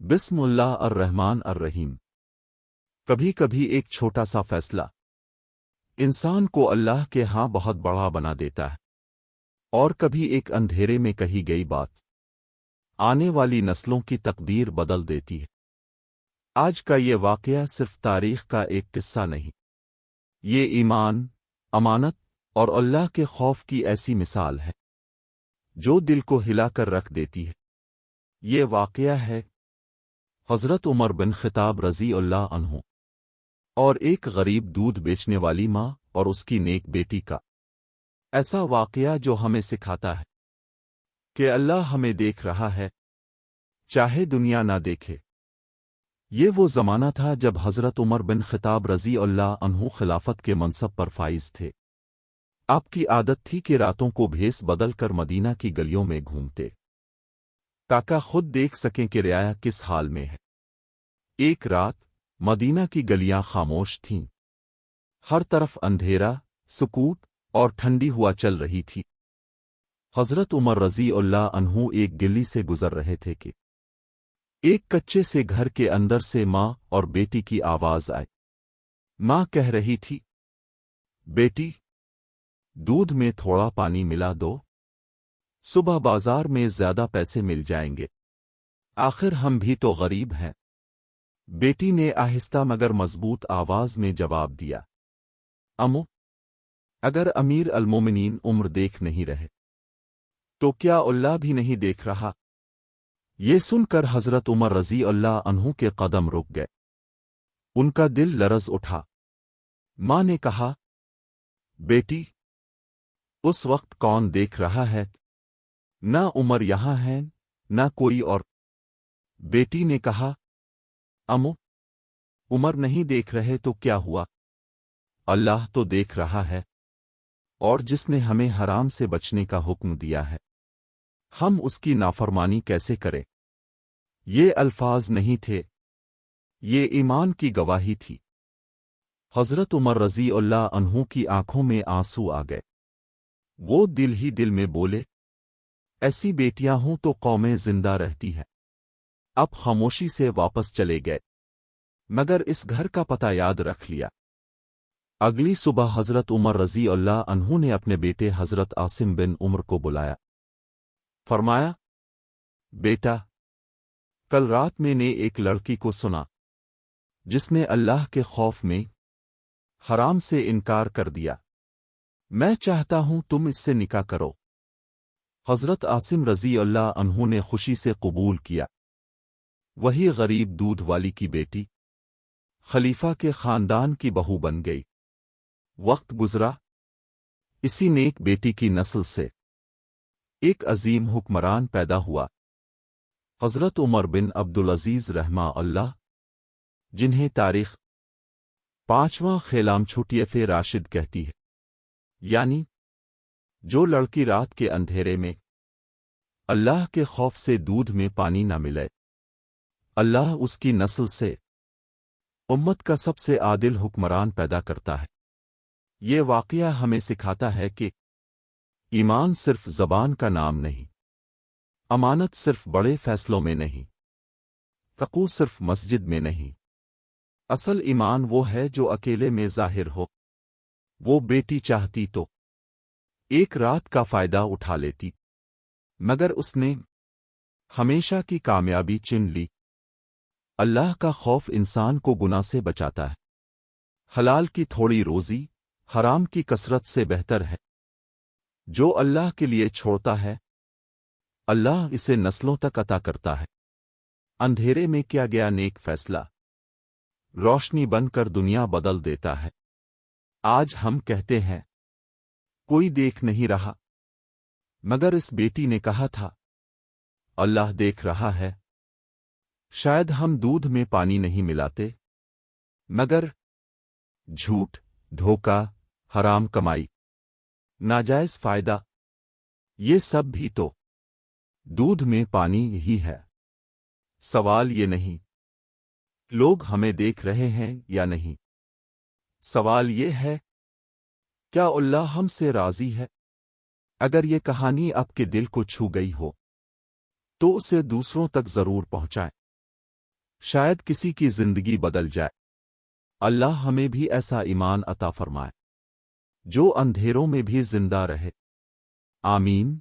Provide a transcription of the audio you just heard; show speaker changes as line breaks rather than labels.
بسم اللہ الرحمن الرحیم۔ کبھی کبھی ایک چھوٹا سا فیصلہ انسان کو اللہ کے ہاں بہت بڑا بنا دیتا ہے، اور کبھی ایک اندھیرے میں کہی گئی بات آنے والی نسلوں کی تقدیر بدل دیتی ہے۔ آج کا یہ واقعہ صرف تاریخ کا ایک قصہ نہیں، یہ ایمان، امانت اور اللہ کے خوف کی ایسی مثال ہے جو دل کو ہلا کر رکھ دیتی ہے۔ یہ واقعہ ہے حضرت عمر بن خطاب رضی اللہ عنہ اور ایک غریب دودھ بیچنے والی ماں اور اس کی نیک بیٹی کا۔ ایسا واقعہ جو ہمیں سکھاتا ہے کہ اللہ ہمیں دیکھ رہا ہے، چاہے دنیا نہ دیکھے۔ یہ وہ زمانہ تھا جب حضرت عمر بن خطاب رضی اللہ عنہ خلافت کے منصب پر فائز تھے۔ آپ کی عادت تھی کہ راتوں کو بھیس بدل کر مدینہ کی گلیوں میں گھومتے تاکہ خود دیکھ سکیں کہ رعایا کس حال میں ہے۔ ایک رات مدینہ کی گلیاں خاموش تھیں، ہر طرف اندھیرا، سکوت اور ٹھنڈی ہوا چل رہی تھی۔ حضرت عمر رضی اللہ عنہ ایک گلی سے گزر رہے تھے کہ ایک کچے سے گھر کے اندر سے ماں اور بیٹی کی آواز آئی۔ ماں کہہ رہی تھی، بیٹی، دودھ میں تھوڑا پانی ملا دو، صبح بازار میں زیادہ پیسے مل جائیں گے، آخر ہم بھی تو غریب ہیں۔ بیٹی نے آہستہ مگر مضبوط آواز میں جواب دیا، امو، اگر امیر المومنین عمر دیکھ نہیں رہے تو کیا اللہ بھی نہیں دیکھ رہا؟ یہ سن کر حضرت عمر رضی اللہ عنہ کے قدم رک گئے، ان کا دل لرز اٹھا۔ ماں نے کہا، بیٹی، اس وقت کون دیکھ رہا ہے؟ نہ عمر یہاں ہے نہ کوئی اور۔ بیٹی نے کہا، امو، عمر نہیں دیکھ رہے تو کیا ہوا؟ اللہ تو دیکھ رہا ہے، اور جس نے ہمیں حرام سے بچنے کا حکم دیا ہے، ہم اس کی نافرمانی کیسے کریں؟ یہ الفاظ نہیں تھے، یہ ایمان کی گواہی تھی۔ حضرت عمر رضی اللہ عنہ کی آنکھوں میں آنسو آ گئے۔ وہ دل ہی دل میں بولے، ایسی بیٹیاں ہوں تو قومیں زندہ رہتی ہیں۔ اب خاموشی سے واپس چلے گئے، مگر اس گھر کا پتہ یاد رکھ لیا۔ اگلی صبح حضرت عمر رضی اللہ عنہ نے اپنے بیٹے حضرت عاصم بن عمر کو بلایا۔ فرمایا، بیٹا، کل رات میں نے ایک لڑکی کو سنا جس نے اللہ کے خوف میں حرام سے انکار کر دیا، میں چاہتا ہوں تم اس سے نکاح کرو۔ حضرت عاصم رضی اللہ عنہ نے خوشی سے قبول کیا۔ وہی غریب دودھ والی کی بیٹی خلیفہ کے خاندان کی بہو بن گئی۔ وقت گزرا، اسی نیک بیٹی کی نسل سے ایک عظیم حکمران پیدا ہوا، حضرت عمر بن عبدالعزیز رحمہ اللہ، جنہیں تاریخ پانچواں خیلام چھٹیف راشد کہتی ہے، یعنی جو لڑکی رات کے اندھیرے میں اللہ کے خوف سے دودھ میں پانی نہ ملے، اللہ اس کی نسل سے امت کا سب سے عادل حکمران پیدا کرتا ہے۔ یہ واقعہ ہمیں سکھاتا ہے کہ ایمان صرف زبان کا نام نہیں، امانت صرف بڑے فیصلوں میں نہیں، تقوی صرف مسجد میں نہیں۔ اصل ایمان وہ ہے جو اکیلے میں ظاہر ہو۔ وہ بیٹی چاہتی تو ایک رات کا فائدہ اٹھا لیتی، مگر اس نے ہمیشہ کی کامیابی چن لی۔ اللہ کا خوف انسان کو گناہ سے بچاتا ہے۔ حلال کی تھوڑی روزی حرام کی کثرت سے بہتر ہے۔ جو اللہ کے لیے چھوڑتا ہے، اللہ اسے نسلوں تک عطا کرتا ہے۔ اندھیرے میں کیا گیا نیک فیصلہ روشنی بن کر دنیا بدل دیتا ہے۔ آج ہم کہتے ہیں کوئی دیکھ نہیں رہا، مگر اس بیٹی نے کہا تھا، اللہ دیکھ رہا ہے۔ شاید ہم دودھ میں پانی نہیں ملاتے، مگر جھوٹ، دھوکہ، حرام کمائی، ناجائز فائدہ، یہ سب بھی تو دودھ میں پانی ہی ہے۔ سوال یہ نہیں لوگ ہمیں دیکھ رہے ہیں یا نہیں، سوال یہ ہے کیا اللہ ہم سے راضی ہے؟ اگر یہ کہانی آپ کے دل کو چھو گئی ہو تو اسے دوسروں تک ضرور پہنچائیں۔ شاید کسی کی زندگی بدل جائے۔ اللہ ہمیں بھی ایسا ایمان عطا فرمائے جو اندھیروں میں بھی زندہ رہے۔ آمین۔